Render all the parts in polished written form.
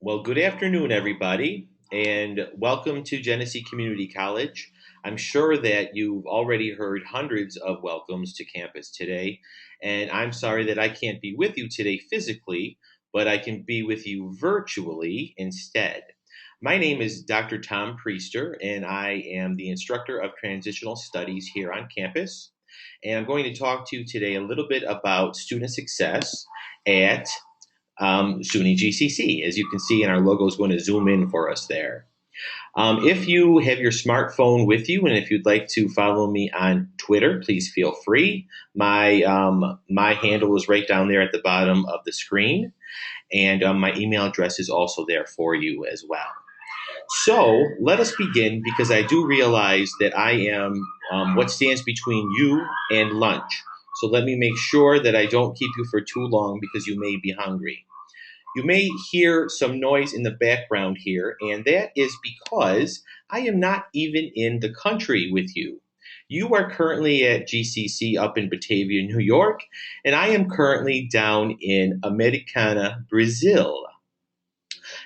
Well, good afternoon, everybody, and welcome to Genesee Community College. I'm sure that you've already heard hundreds of welcomes to campus today, and I'm sorry that I can't be with you today physically, but I can be with you virtually instead. My name is Dr. Tom Priester, and I am the instructor of transitional studies here on campus. And I'm going to talk to you today a little bit about student success at SUNY GCC. As you can see, and our logo is going to zoom in for us there. If you have your smartphone with you, and if you'd like to follow me on Twitter, please feel free. My handle is right down there at the bottom of the screen, and my email address is also there for you as well. So let us begin because I do realize that I am what stands between you and lunch. So let me make sure that I don't keep you for too long because you may be hungry. You may hear some noise in the background here, and that is because I am not even in the country with you. You are currently at GCC up in Batavia, New York, and I am currently down in Americana, Brazil.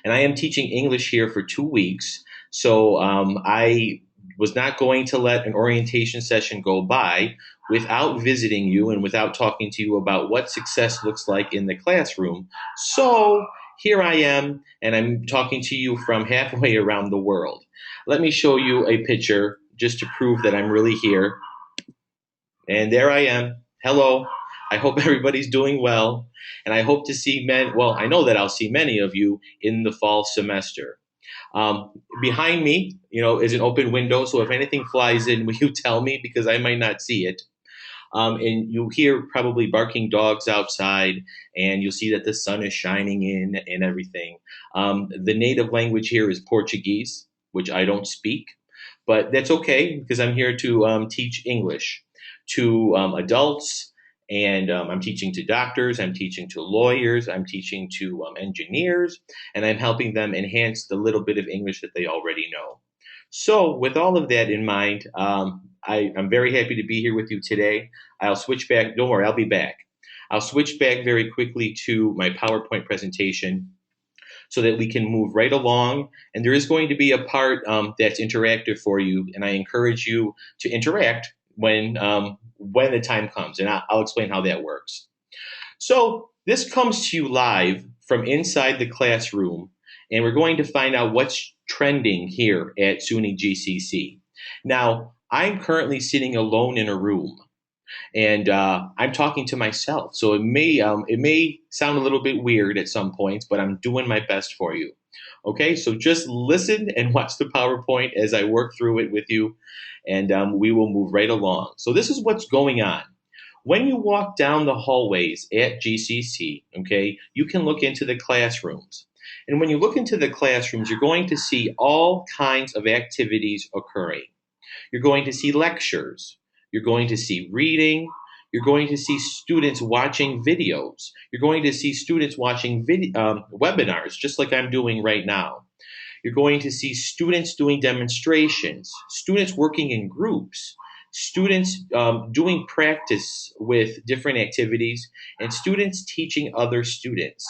And I am teaching English here for 2 weeks. So I was not going to let an orientation session go by without visiting you and without talking to you about what success looks like in the classroom. So here I am, and I'm talking to you from halfway around the world. Let me show you a picture just to prove that I'm really here. And there I am. Hello. I hope everybody's doing well. And I hope to see I know that I'll see many of you in the fall semester. Behind me, is an open window. So if anything flies in, will you tell me? Because I might not see it. And you hear probably barking dogs outside, and you'll see that the sun is shining in and everything. The native language here is Portuguese, which I don't speak, but that's okay because I'm here to teach English to adults, and I'm teaching to doctors, I'm teaching to lawyers, I'm teaching to engineers, and I'm helping them enhance the little bit of English that they already know. So, with all of that in mind, I'm very happy to be here with you today. I'll switch back. Don't worry, I'll be back. I'll switch back very quickly to my PowerPoint presentation so that we can move right along. And there is going to be a part that's interactive for you, and I encourage you to interact when the time comes, and I'll explain how that works. So this comes to you live from inside the classroom, and we're going to find out what's trending here at SUNY GCC. Now, I'm currently sitting alone in a room, and I'm talking to myself. So it may sound a little bit weird at some points, but I'm doing my best for you. Okay, so just listen and watch the PowerPoint as I work through it with you, and we will move right along. So this is what's going on. When you walk down the hallways at GCC, okay, you can look into the classrooms. And when you look into the classrooms, you're going to see all kinds of activities occurring. You're going to see lectures. You're going to see reading. You're going to see students watching videos. You're going to see students watching webinars, just like I'm doing right now. You're going to see students doing demonstrations, students working in groups, students doing practice with different activities, and students teaching other students.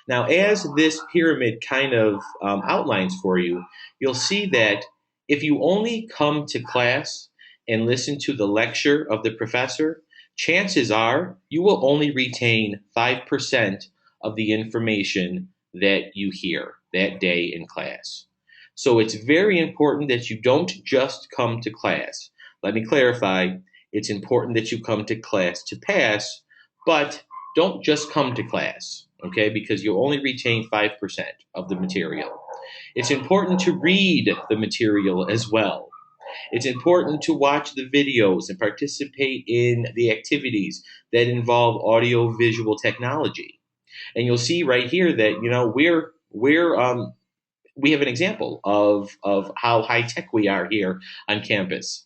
Now, as this pyramid kind of outlines for you, you'll see that if you only come to class and listen to the lecture of the professor, chances are you will only retain 5% of the information that you hear that day in class. So it's very important that you don't just come to class. Let me clarify, it's important that you come to class to pass, but don't just come to class, okay, because you'll only retain 5% of the material. It's important to read the material as well. It's important to watch the videos and participate in the activities that involve audio visual technology. And you'll see right here that we have an example of how high tech we are here on campus.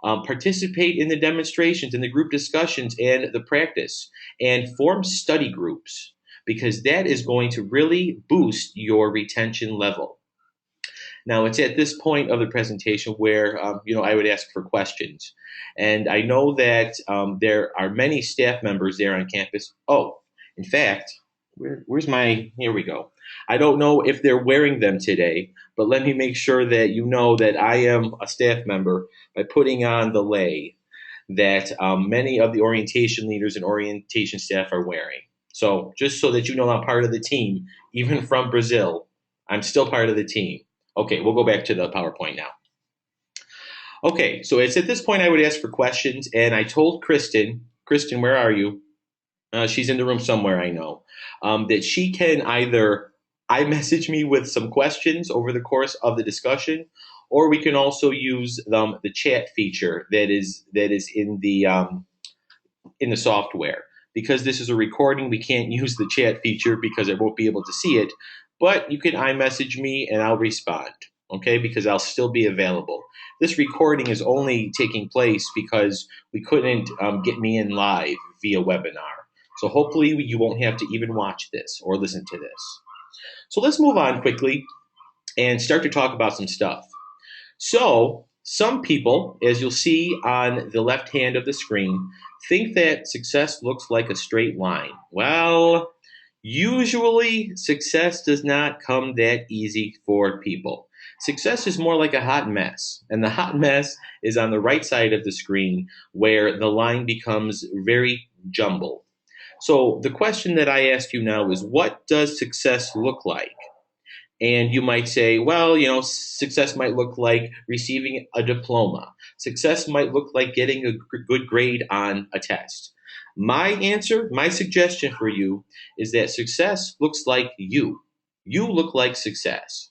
Participate in the demonstrations, in the group discussions, and the practice, and form study groups because that is going to really boost your retention level. Now, it's at this point of the presentation where I would ask for questions, and I know that there are many staff members there on campus. Oh, in fact, where's my? Here we go. I don't know if they're wearing them today, but let me make sure that you know that I am a staff member by putting on the lei that many of the orientation leaders and orientation staff are wearing. So just so that you know I'm part of the team, even from Brazil, I'm still part of the team. Okay, we'll go back to the PowerPoint now. Okay, so it's at this point I would ask for questions, and I told Kristen, where are you? She's in the room somewhere, I know, that she can either iMessage me with some questions over the course of the discussion, or we can also use the chat feature that is in the software. Because this is a recording, we can't use the chat feature because I won't be able to see it. But you can iMessage me and I'll respond, okay? Because I'll still be available. This recording is only taking place because we couldn't get me in live via webinar. So hopefully you won't have to even watch this or listen to this. So let's move on quickly and start to talk about some stuff. So some people, as you'll see on the left hand of the screen, think that success looks like a straight line. Well, usually success does not come that easy for people. Success is more like a hot mess, and the hot mess is on the right side of the screen where the line becomes very jumbled. So the question that I ask you now is, what does success look like? And you might say, well, success might look like receiving a diploma. Success might look like getting a good grade on a test. My answer, my suggestion for you is that success looks like you. You look like success.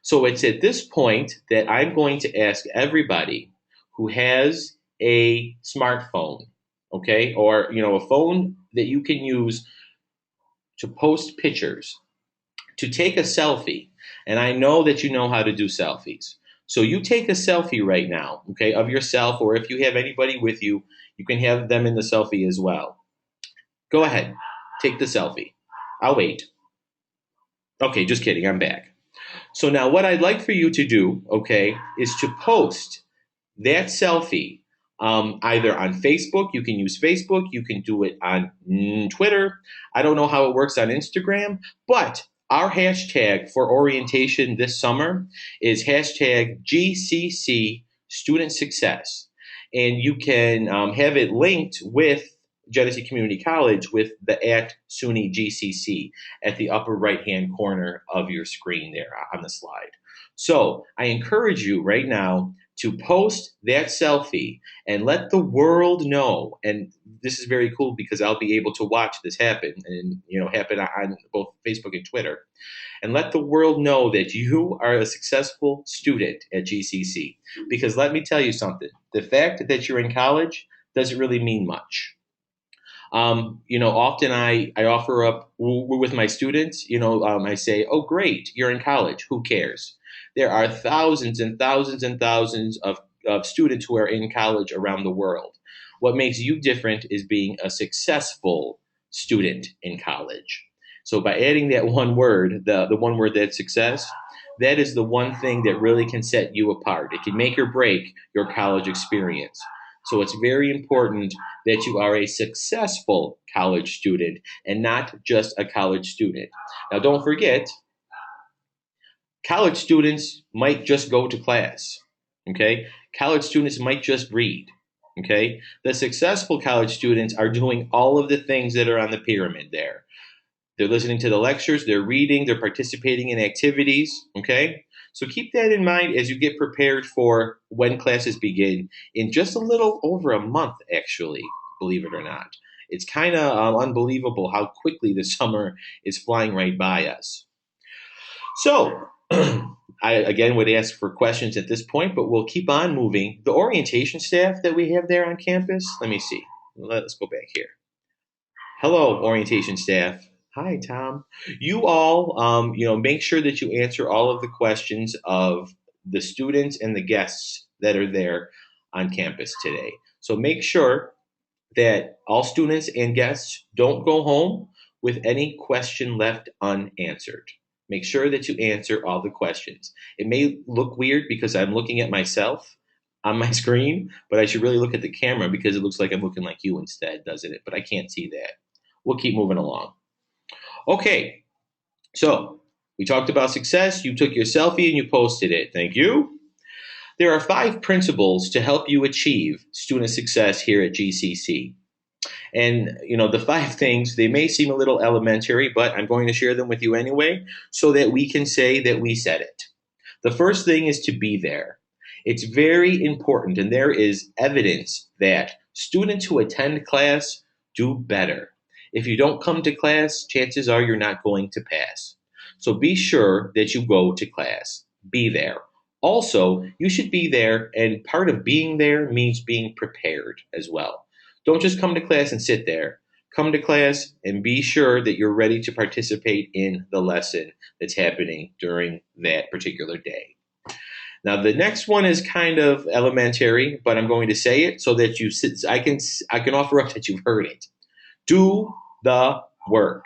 So it's at this point that I'm going to ask everybody who has a smartphone, okay, or a phone that you can use to post pictures, to take a selfie. And I know that you know how to do selfies. So you take a selfie right now, okay, of yourself, or if you have anybody with you, you can have them in the selfie as well. Go ahead, take the selfie. I'll wait. Okay, just kidding, I'm back. So now what I'd like for you to do, okay, is to post that selfie either on Facebook. You can use Facebook. You can do it on Twitter. I don't know how it works on Instagram, but our hashtag for orientation this summer is hashtag GCC Student Success. And you can have it linked with Genesee Community College with the @SUNY GCC at the upper right-hand corner of your screen there on the slide. So I encourage you right now to post that selfie and let the world know. And this is very cool because I'll be able to watch this happen and happen on both Facebook and Twitter. And let the world know that you are a successful student at GCC. Because let me tell you something, the fact that you're in college doesn't really mean much. Often I offer up with my students, I say, oh, great, you're in college. Who cares? There are thousands and thousands and thousands of students who are in college around the world. What makes you different is being a successful student in college. So by adding that one word, the one word that's success, that is the one thing that really can set you apart. It can make or break your college experience. So it's very important that you are a successful college student and not just a college student. Now, don't forget, college students might just go to class, okay? College students might just read, okay? The successful college students are doing all of the things that are on the pyramid there. They're listening to the lectures, they're reading, they're participating in activities, okay? So keep that in mind as you get prepared for when classes begin in just a little over a month, actually, believe it or not. It's kind of unbelievable how quickly the summer is flying right by us. So I, again, would ask for questions at this point, but we'll keep on moving. The orientation staff that we have there on campus, let me see. Let's go back here. Hello, orientation staff. Hi, Tom. You all, make sure that you answer all of the questions of the students and the guests that are there on campus today. So make sure that all students and guests don't go home with any question left unanswered. Make sure that you answer all the questions. It may look weird because I'm looking at myself on my screen, but I should really look at the camera because it looks like I'm looking like you instead, doesn't it? But I can't see that. We'll keep moving along. Okay, so We talked about success. You took your selfie and you posted it. Thank you. There are 5 principles to help you achieve student success here at GCC. And the 5 things, they may seem a little elementary, but I'm going to share them with you anyway so that we can say that we said it. The first thing is to be there. It's very important, and there is evidence that students who attend class do better. If you don't come to class, chances are you're not going to pass. So be sure that you go to class. Be there. Also, you should be there, and part of being there means being prepared as well. Don't just come to class and sit there. Come to class and be sure that you're ready to participate in the lesson that's happening during that particular day. Now, the next one is kind of elementary, but I'm going to say it so that I can offer up that you've heard it. Do the work.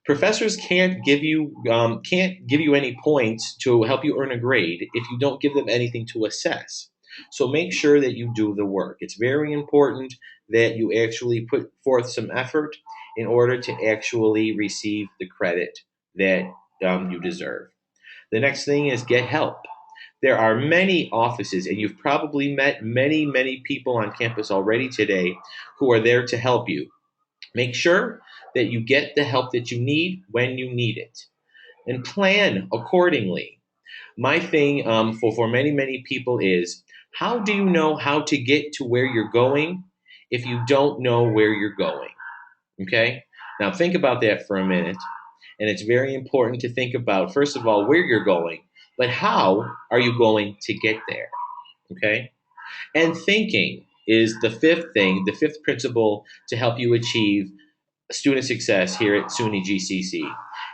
Professors can't give you any points to help you earn a grade if you don't give them anything to assess. So make sure that you do the work. It's very important that you actually put forth some effort in order to actually receive the credit that you deserve. The next thing is get help. There are many offices, and you've probably met many, many people on campus already today who are there to help you. Make sure that you get the help that you need when you need it, and plan accordingly. My thing for many, many people is, how do you know how to get to where you're going if you don't know where you're going? Okay? Now think about that for a minute. And it's very important to think about, first of all, where you're going, but how are you going to get there? Okay? And thinking is the fifth thing, the fifth principle to help you achieve student success here at SUNY GCC.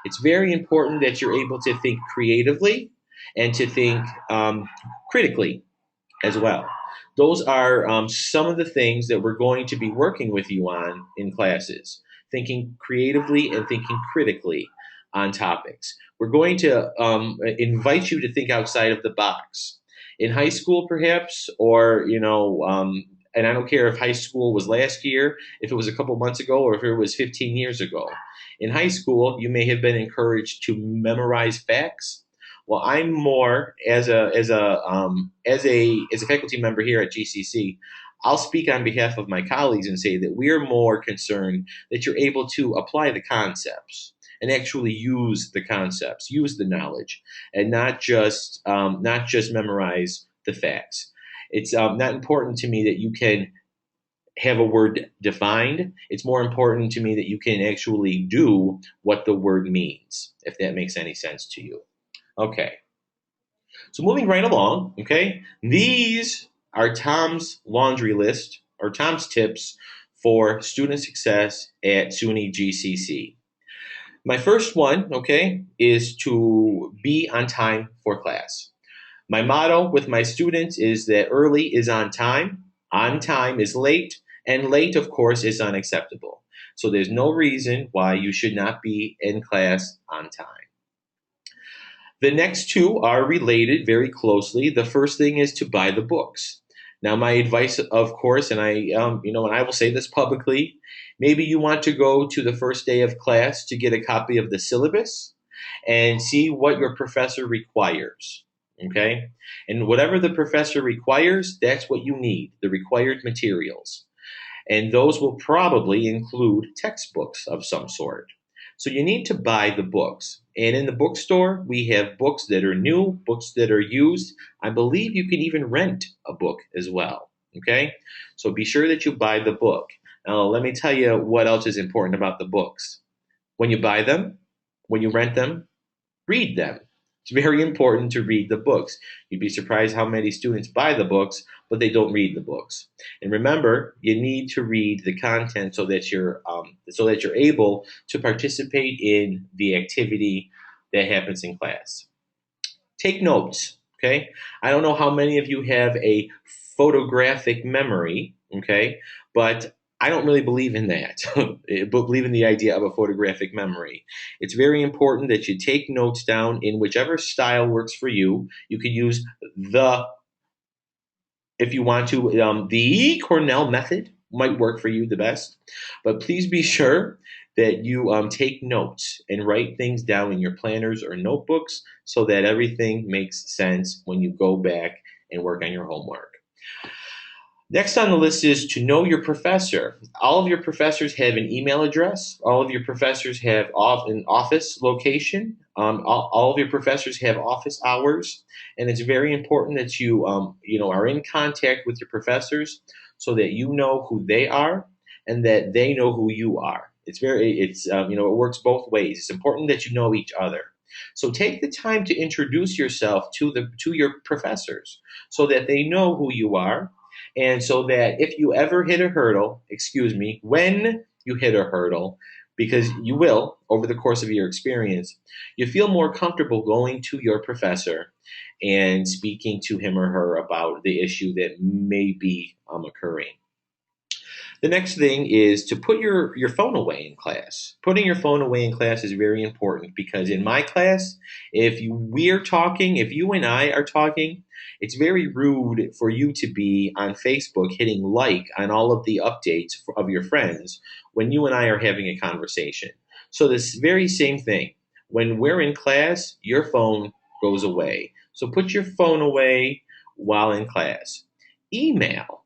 It's very important that you're able to think creatively and to think critically as well. Those are some of the things that we're going to be working with you on in classes, thinking creatively and thinking critically on topics. We're going to invite you to think outside of the box. In high school, perhaps, or, and I don't care if high school was last year, if it was a couple months ago, or if it was 15 years ago. In high school, you may have been encouraged to memorize facts. Well, I'm more as a faculty member here at GCC. I'll speak on behalf of my colleagues and say that we're more concerned that you're able to apply the concepts and actually use the concepts, use the knowledge, and not just memorize the facts. It's not important to me that you can have a word defined. It's more important to me that you can actually do what the word means, if that makes any sense to you. Okay. So moving right along, okay, these are Tom's laundry list or Tom's tips for student success at SUNY GCC. My first one, okay, is to be on time for class. My motto with my students is that early is on time is late, and late, of course, is unacceptable. So there's no reason why you should not be in class on time. The next two are related very closely. The first thing is to buy the books. Now, my advice, of course, and and I will say this publicly, maybe you want to go to the first day of class to get a copy of the syllabus and see what your professor requires. Okay? And whatever the professor requires, that's what you need, the required materials. And those will probably include textbooks of some sort. So you need to buy the books. And in the bookstore, we have books that are new, books that are used. I believe you can even rent a book as well. Okay? So be sure that you buy the book. Now, let me tell you what else is important about the books. When you buy them, when you rent them, read them. It's very important to read the books. You'd be surprised how many students buy the books, but they don't read the books. And remember, you need to read the content so that you're able to participate in the activity that happens in class. Take notes. Okay, I don't know how many of you have a photographic memory. Okay, but I don't really believe in that, but believe in the idea of a photographic memory. It's very important that you take notes down in whichever style works for you. You could use if you want to, the Cornell method might work for you the best. But please be sure that you take notes and write things down in your planners or notebooks so that everything makes sense when you go back and work on your homework. Next on the list is to know your professor. All of your professors have an email address. All of your professors have an office location. All of your professors have office hours, and it's very important that you are in contact with your professors so that you know who they are and that they know who you are. It works both ways. It's important that you know each other. So take the time to introduce yourself to your professors so that they know who you are and so that if you ever hit a hurdle, when you hit a hurdle, because you will over the course of your experience, you feel more comfortable going to your professor and speaking to him or her about the issue that may be occurring. The next thing is to put your phone away in class. Putting your phone away in class is very important because in my class, if you and I are talking, it's very rude for you to be on Facebook hitting like on all of the updates of your friends when you and I are having a conversation. So this very same thing. When we're in class, your phone goes away. So put your phone away while in class. Email.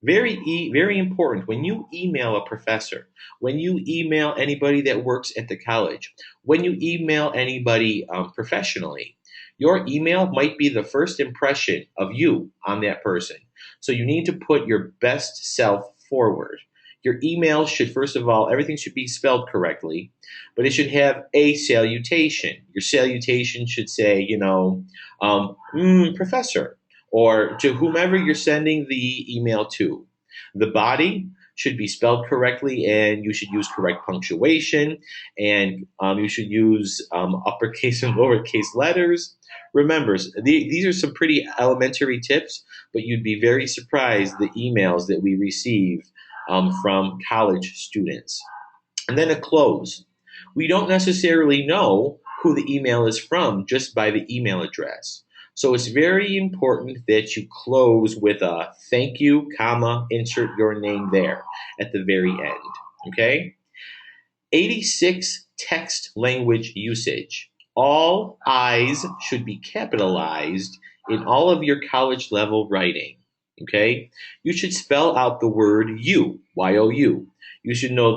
Very important. When you email a professor, when you email anybody that works at the college, when you email anybody professionally, your email might be the first impression of you on that person. So you need to put your best self forward. Your email should, first of all, everything should be spelled correctly, but it should have a salutation. Your salutation should say, professor, or to whomever you're sending the email to. The body should be spelled correctly, and you should use correct punctuation, and you should use uppercase and lowercase letters. Remember, these are some pretty elementary tips, but you'd be very surprised the emails that we receive from college students. And then a close. We don't necessarily know who the email is from just by the email address. So it's very important that you close with a thank you, comma, insert your name there at the very end. Okay? 86 text language usage. All I's should be capitalized in all of your college level writing. Okay? You should spell out the word you, Y-O-U. You should know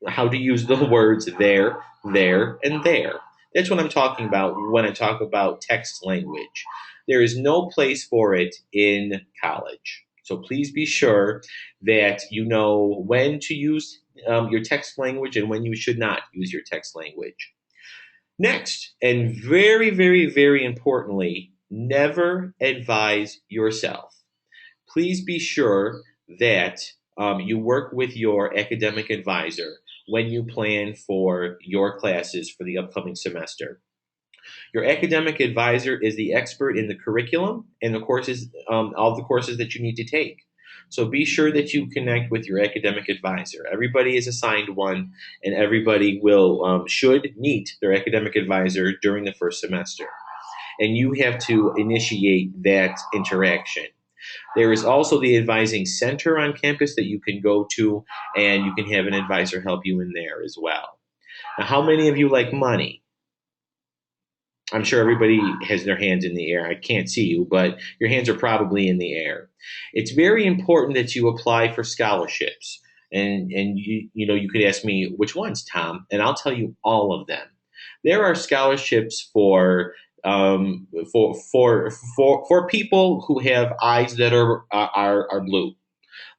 how to use the words there, and there. That's what I'm talking about when I talk about text language. There is no place for it in college. So please be sure that you know when to use your text language and when you should not use your text language. Next, and very, very, very importantly, never advise yourself. Please be sure that you work with your academic advisor when you plan for your classes for the upcoming semester. Your academic advisor is the expert in the curriculum and the courses, all the courses that you need to take. So be sure that you connect with your academic advisor. Everybody is assigned one, and everybody should meet their academic advisor during the first semester. And you have to initiate that interaction. There is also the advising center on campus that you can go to, and you can have an advisor help you in there as well. Now, how many of you like money? I'm sure everybody has their hands in the air. I can't see you, but your hands are probably in the air. It's very important that you apply for scholarships. And you could ask me, which ones, Tom? And I'll tell you all of them. There are scholarships for people who have eyes that are blue.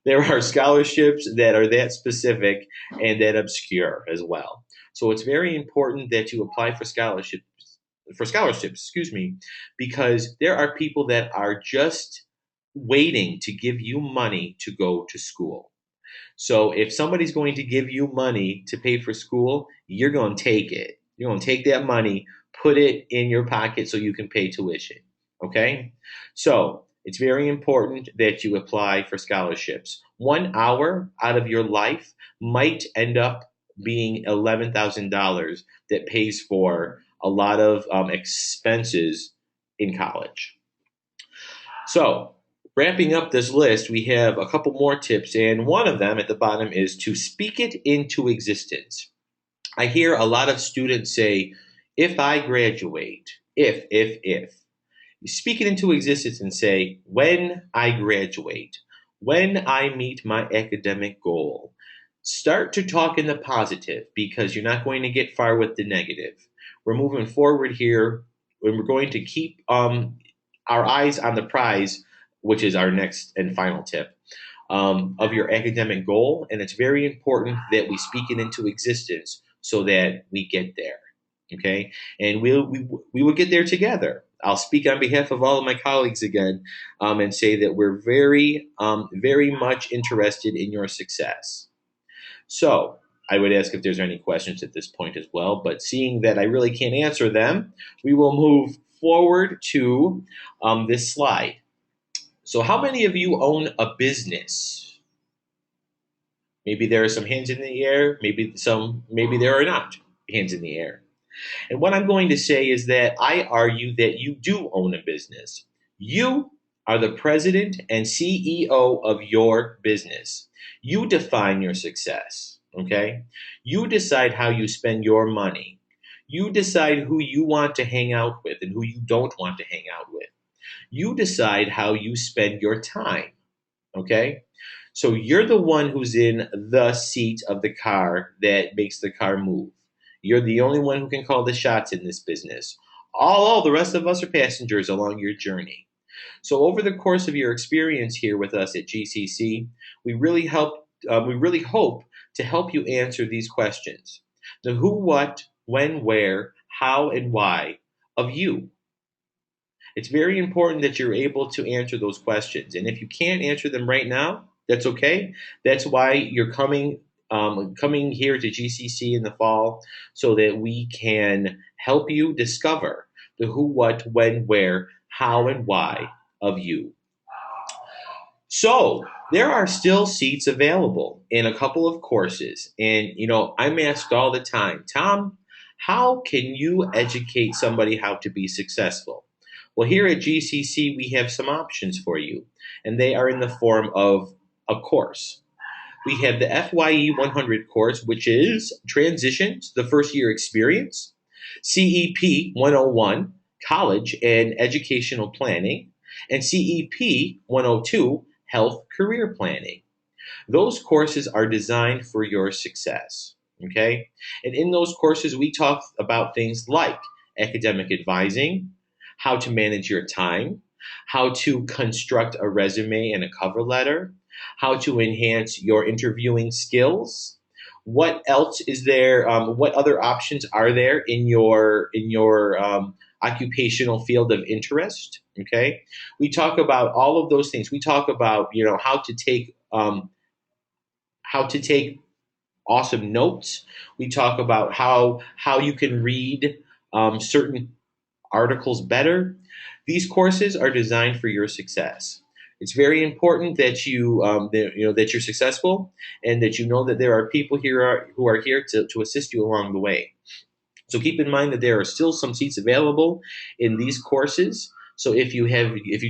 There are scholarships that are that specific and that obscure as well. So it's very important that you apply for scholarships, because there are people that are just waiting to give you money to go to school. So if somebody's going to give you money to pay for school, you're going to take it. You're going to take that money, put it in your pocket so you can pay tuition. Okay? So it's very important that you apply for scholarships. 1 hour out of your life might end up being $11,000 that pays for a lot of expenses in college. So, wrapping up this list, we have a couple more tips, and one of them at the bottom is to speak it into existence. I hear a lot of students say, if I graduate, if. You speak it into existence and say, when I graduate, when I meet my academic goal. Start to talk in the positive because you're not going to get far with the negative. We're moving forward here and we're going to keep our eyes on the prize, which is our next and final tip of your academic goal. And it's very important that we speak it into existence so that we get there. Okay. And we will get there together. I'll speak on behalf of all of my colleagues again and say that we're very much interested in your success. So I would ask if there's any questions at this point as well. But seeing that I really can't answer them, we will move forward to this slide. So, how many of you own a business? Maybe there are some hands in the air, maybe there are not hands in the air. And what I'm going to say is that I argue that you do own a business. You are the president and CEO of your business. You define your success, okay? You decide how you spend your money. You decide who you want to hang out with and who you don't want to hang out with. You decide how you spend your time, okay? So you're the one who's in the seat of the car that makes the car move. You're the only one who can call the shots in this business. All the rest of us are passengers along your journey. So over the course of your experience here with us at GCC, we really hope to help you answer these questions: the who, what, when, where, how, and why of you. It's very important that you're able to answer those questions. And if you can't answer them right now, that's okay. That's why you're coming here to GCC in the fall so that we can help you discover the who, what, when, where, how, and why of you. So there are still seats available in a couple of courses. And, I'm asked all the time, Tom, how can you educate somebody how to be successful? Well, here at GCC, we have some options for you, and they are in the form of a course. We have the FYE 100 course, which is Transition to the First Year Experience, CEP 101, College and Educational Planning, and CEP 102, Health Career Planning. Those courses are designed for your success, okay? And in those courses, we talk about things like academic advising, how to manage your time, how to construct a resume and a cover letter, how to enhance your interviewing skills. What else is there? What other options are there in your occupational field of interest? Okay, we talk about all of those things. We talk about how to take awesome notes. We talk about how you can read certain articles better. These courses are designed for your success. It's very important that that you're successful and that you know that there are people here who are here to assist you along the way. So keep in mind that there are still some seats available in these courses. So if you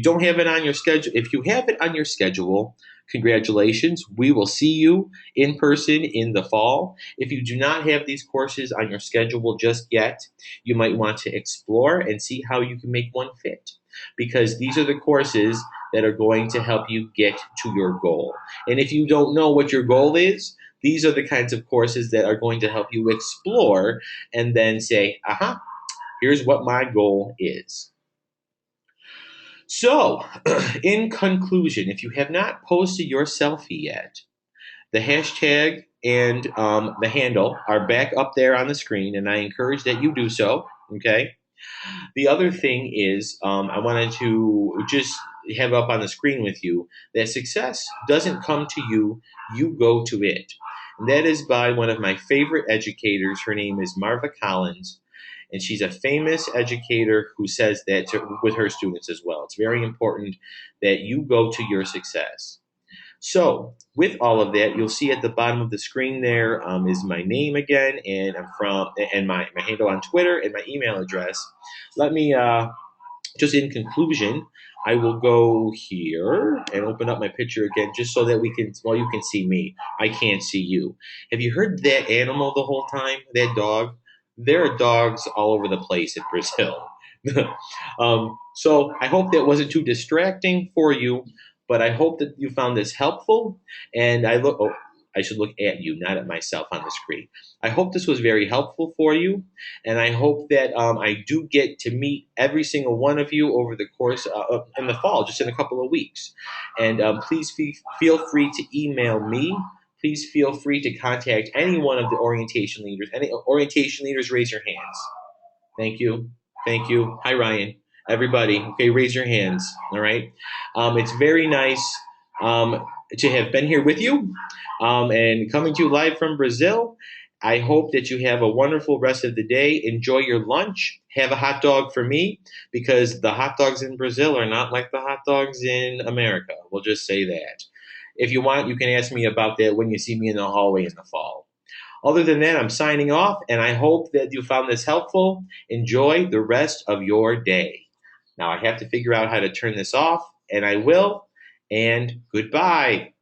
don't have it on your schedule, if you have it on your schedule, congratulations. We will see you in person in the fall. If you do not have these courses on your schedule just yet, you might want to explore and see how you can make one fit, because these are the courses that are going to help you get to your goal. And if you don't know what your goal is, these are the kinds of courses that are going to help you explore and then say, aha, here's what my goal is. So, in conclusion, if you have not posted your selfie yet, the hashtag and the handle are back up there on the screen, and I encourage that you do so. Okay. The other thing is, I wanted to just have up on the screen with you that success doesn't come to you, you go to it. And that is by one of my favorite educators. Her name is Marva Collins, and she's a famous educator who says that with her students as well. It's very important that you go to your success. So, with all of that, you'll see at the bottom of the screen there is my name again, and my handle on Twitter and my email address. Let me just in conclusion, I will go here and open up my picture again just so that we can, well, you can see me. I can't see you. Have you heard that animal the whole time? That dog? There are dogs all over the place in Brazil. So I hope that wasn't too distracting for you, but I hope that you found this helpful. And I should look at you, not at myself on the screen. I hope this was very helpful for you, and I hope that I do get to meet every single one of you over the course in the fall, just in a couple of weeks. And please feel free to email me. Please feel free to contact any one of the orientation leaders. Any orientation leaders, raise your hands. Thank you. Thank you. Hi, Ryan. Everybody, okay, raise your hands. All right. It's very nice to have been here with you and coming to you live from Brazil. I hope that you have a wonderful rest of the day. Enjoy your lunch. Have a hot dog for me because the hot dogs in Brazil are not like the hot dogs in America. We'll just say that. If you want, you can ask me about that when you see me in the hallway in the fall. Other than that, I'm signing off, and I hope that you found this helpful. Enjoy the rest of your day. Now, I have to figure out how to turn this off, and I will. And goodbye.